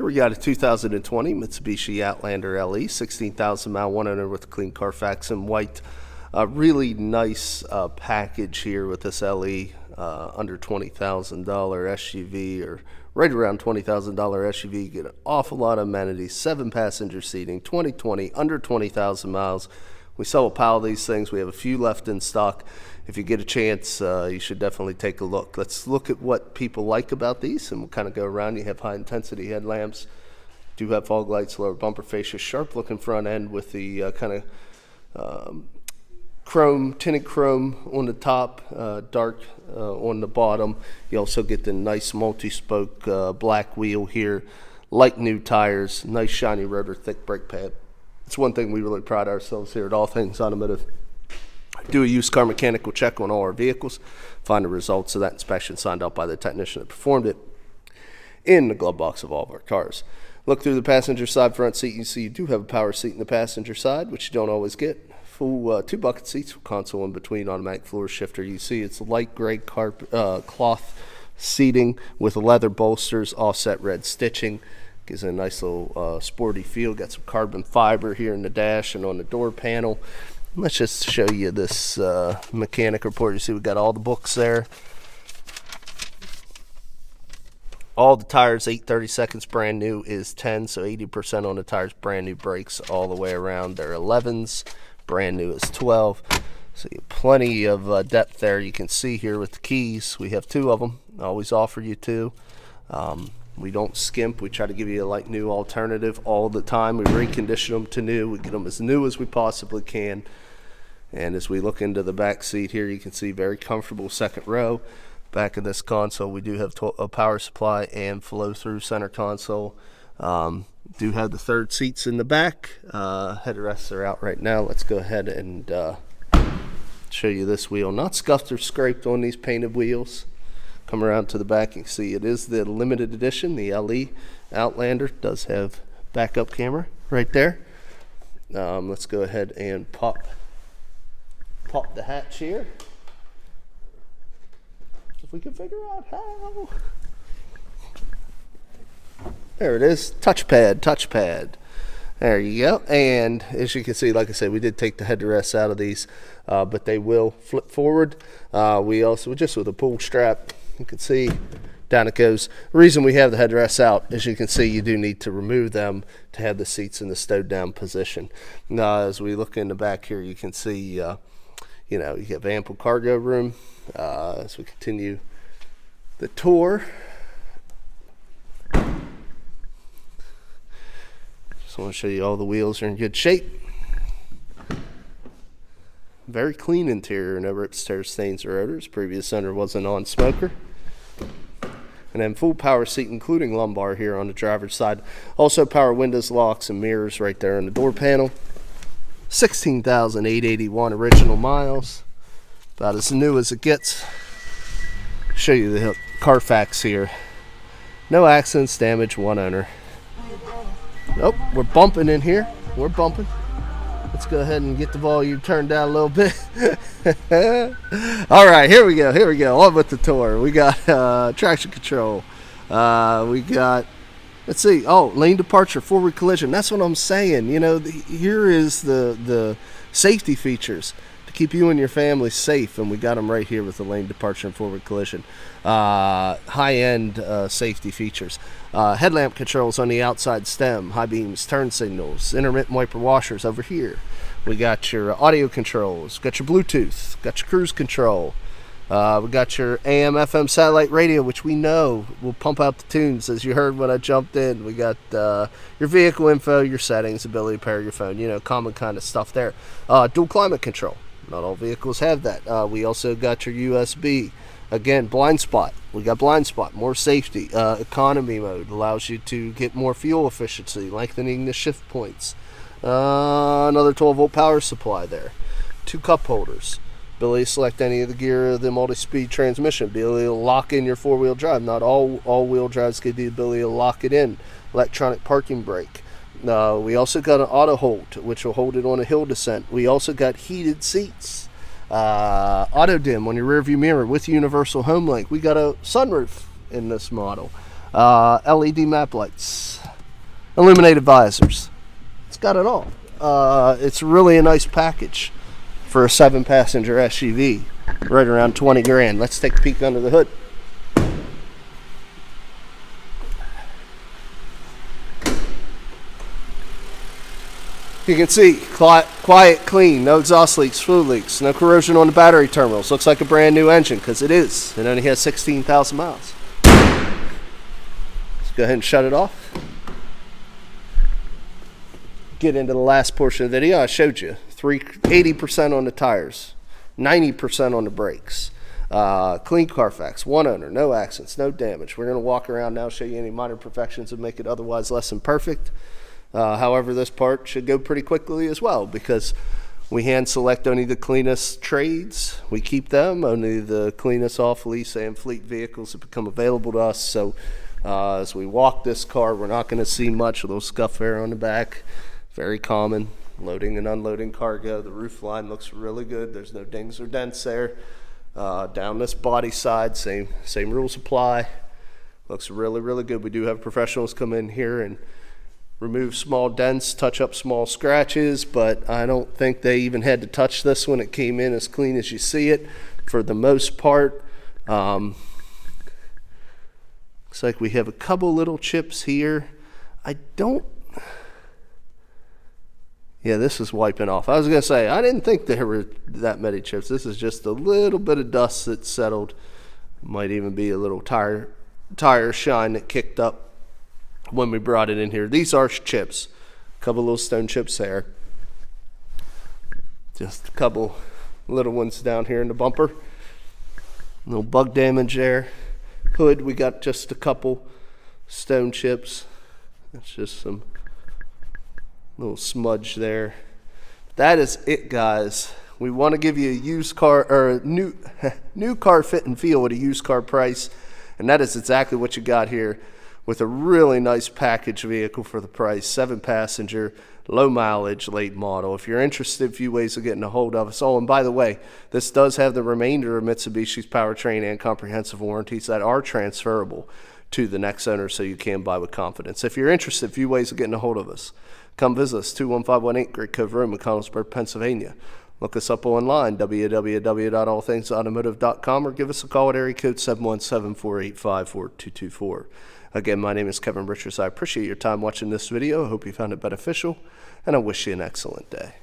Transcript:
Here we got a 2020 Mitsubishi Outlander LE, 16,000 mile, one owner with a clean Carfax in white. Really nice package here with this LE, under $20,000 SUV, or right around $20,000 SUV. You get an awful lot of amenities, 7-passenger seating, 2020, under 20,000 miles. We sell a pile of these things. We have a few left in stock. If you get a chance, you should definitely take a look. Let's look at what people like about these, and we'll kind of go around. You have high-intensity headlamps, do have fog lights, lower bumper fascia, sharp-looking front end with the kind of tinted chrome on the top, dark on the bottom. You also get the nice multi-spoke black wheel here, like new tires, nice shiny rotor, thick brake pad. It's one thing we really pride ourselves here at All Things Automotive. Do a used car mechanical check on all our vehicles, find the results of that inspection signed out by the technician that performed it in the glove box of all of our cars. Look through the passenger side front seat. You see you do have a power seat in the passenger side, which you don't always get. Full 2 bucket seats with console in between, automatic floor shifter. You see it's light gray cloth seating with leather bolsters, offset red stitching. Gives it a nice little sporty feel. Got some carbon fiber here in the dash and on the door panel. Let's just show you this mechanic report. You see we got all the books there. All the tires, 8/32 brand new is 10, so 80% on the tires, brand new brakes all the way around. They're 11s, brand new is 12. So you have plenty of depth there. You can see here with the keys, we have 2 of them. I always offer you 2. We don't skimp. We try to give you a like new alternative all the time. We recondition them to new. We get them as new as we possibly can. And as we look into the back seat here, you can see very comfortable second row. Back of this console, we do have a power supply and flow-through center console. Do have the third seats in the back. Headrests are out right now. Let's go ahead and show you this wheel. Not scuffed or scraped on these painted wheels. Come around to the back, you can see it is the limited edition. The LE Outlander does have backup camera right there. Let's go ahead and pop the hatch here. If we can figure out how. There it is, touchpad. There you go. And as you can see, like I said, we did take the headrests out of these, but they will flip forward. We also, just with a pull strap, you can see down it goes. The reason we have the headrests out, as you can see, you do need to remove them to have the seats in the stowed down position. Now, as we look in the back here, you can see, you have ample cargo room. As we continue the tour, just want to show you all the wheels are in good shape. Very clean interior, no rips, tears, stains, or odors. Previous owner was a non-smoker. And then full power seat, including lumbar here on the driver's side. Also power windows, locks, and mirrors right there on the door panel. 16,881 original miles. About as new as it gets. Show you the Carfax here. No accidents, damage, 1 owner. Nope, we're bumping in here. We're bumping. Let's go ahead and get the volume turned down a little bit. All right, here we go. On with the tour. We got traction control. We got, let's see, lane departure, forward collision. That's what I'm saying. Here is the safety features to keep you and your family safe, and we got them right here with the lane departure and forward collision. High-end safety features. Headlamp controls on the outside stem, high beams, turn signals, intermittent wiper washers over here. We got your audio controls, got your Bluetooth, got your cruise control. We got your AM, FM satellite radio, which we know will pump out the tunes, as you heard when I jumped in. We got your vehicle info, your settings, ability to pair your phone, common kind of stuff there. Dual climate control. Not all vehicles have that. We also got your USB. Again, blind spot. We got blind spot, more safety. Economy mode allows you to get more fuel efficiency, lengthening the shift points. Another 12-volt power supply there. 2 cup holders. Ability to select any of the gear of the multi-speed transmission. Ability to lock in your 4-wheel drive. Not all-wheel drives give the ability to lock it in. Electronic parking brake. We also got an auto hold, which will hold it on a hill descent. We also got heated seats. Auto dim on your rear view mirror with universal home link. We got a sunroof in this model. LED map lights. illuminated visors. It's got it all. It's really a nice package for a 7-passenger SUV, right around 20 grand. Let's take a peek under the hood. You can see, quiet, clean, no exhaust leaks, fluid leaks, no corrosion on the battery terminals. Looks like a brand new engine, because it is. It only has 16,000 miles. Let's go ahead and shut it off. Get into the last portion of the video. I showed you 80% on the tires, 90% on the brakes. Clean Carfax, 1 owner, no accidents, no damage. We're going to walk around now, show you any minor imperfections that make it otherwise less than perfect. However, this part should go pretty quickly as well, because we hand select only the cleanest trades. We keep them, only the cleanest off-lease and fleet vehicles that become available to us. So as we walk this car, we're not going to see much. A little scuff there on the back, very common. Loading and unloading cargo. The roof line looks really good. There's no dings or dents there. Down this body side, same rules apply. Looks really, really good. We do have professionals come in here and remove small dents, touch up small scratches, but I don't think they even had to touch this when it came in as clean as you see it for the most part. Looks like we have a couple little chips here. Yeah, this is wiping off. I was going to say, I didn't think there were that many chips. This is just a little bit of dust that settled. Might even be a little tire shine that kicked up when we brought it in here. These are chips. A couple little stone chips there. Just a couple little ones down here in the bumper. A little bug damage there. Hood, we got just a couple stone chips. That's just some little smudge there. That is it, guys. We want to give you a used car, or a new car fit and feel at a used car price, and that is exactly what you got here, with a really nice package vehicle for the price. 7-passenger, low mileage, late model. If you're interested, a few ways of getting a hold of us. Oh, and by the way, this does have the remainder of Mitsubishi's powertrain and comprehensive warranties that are transferable to the next owner, so you can buy with confidence. If you're interested, a few ways of getting a hold of us. Come visit us, 21518 Great Cove Road, McConnellsburg, Pennsylvania. Look us up online, www.allthingsautomotive.com, or give us a call at area code 717-485-4224. Again, my name is Kevin Richards. I appreciate your time watching this video. I hope you found it beneficial, and I wish you an excellent day.